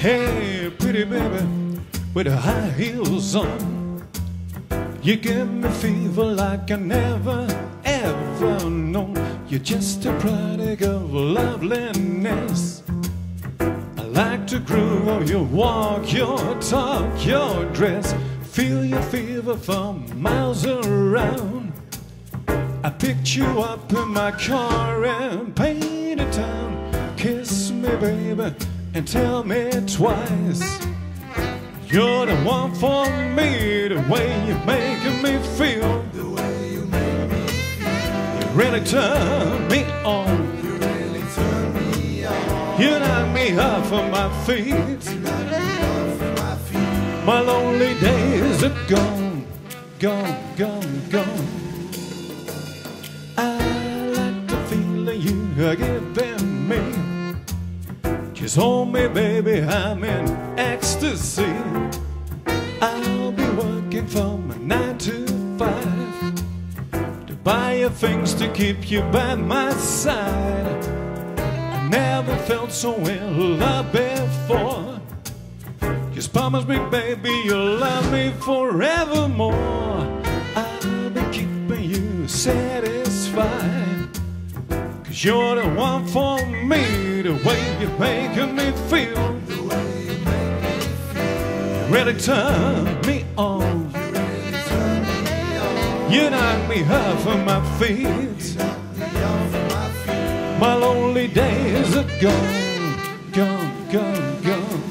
Hey, pretty baby, with the high heels on, you give me fever like I never, ever known. You're just a product of loveliness. I like to groove on your walk, your talk, your dress. Feel your fever from miles around. I picked you up in my car and painted the town. Kiss me, baby, and tell me twice you're the one for me. The way you're making me feel, The way you make me feel, you really turn me on. you really turn me on. You knock me off of my feet. You knock me off my feet. My lonely days are gone, gone, gone, gone. I like the feeling you are giving me. Just hold me, baby, I'm in ecstasy. I'll be working from 9 to 5 to buy you things to keep you by my side. I never felt so in love before. Just promise me, baby, you'll love me forevermore. I'll be keeping you satisfied, 'cause you're the one for me. The way you're making me feel, The way you make me feel, you really turn me on. you really turn me on. You knock me off of my feet. You knock me off my feet. My lonely days are gone, gone, gone, gone.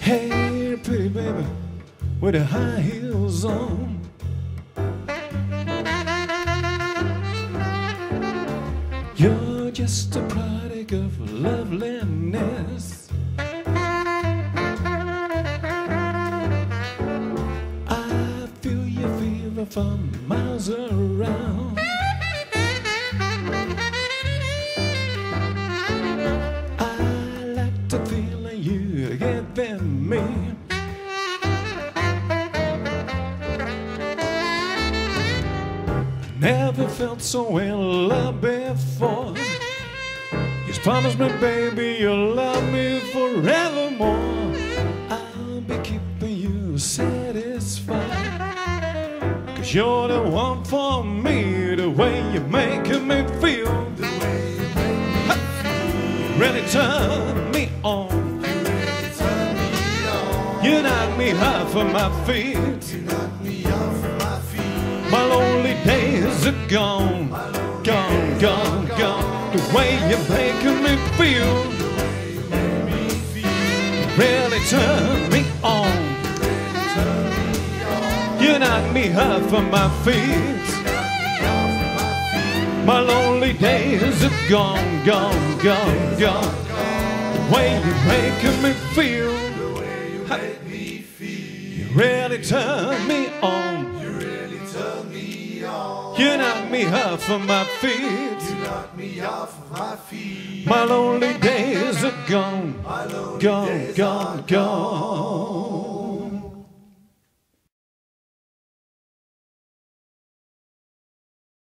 Hey, pretty baby, with the high heels on. You're just a product of loveliness. I feel your fever from miles around. I like the feeling you're giving me. Never felt so in love before. Just promise me, baby, you'll love me forevermore. I'll be keeping you satisfied, 'cause you're the one for me. The way you're making me feel, The way you make me feel, really turn me on. you really turn me on. You knock me off of my feet. You knock me off my feet. My lonely days are gone, gone, gone, gone. The way you're making me feel, The way you make me feel, really turn me on. really turn me on. You knock me off of my feet. Knock me off my feet. My lonely days are gone, gone, gone, gone. The way you're making me feel, The way you make me feel, you really turn me on. you really turn me on. You knock me off of my feet. You knock me off of my feet. My lonely days are gone, My lonely gone, days gone, are gone.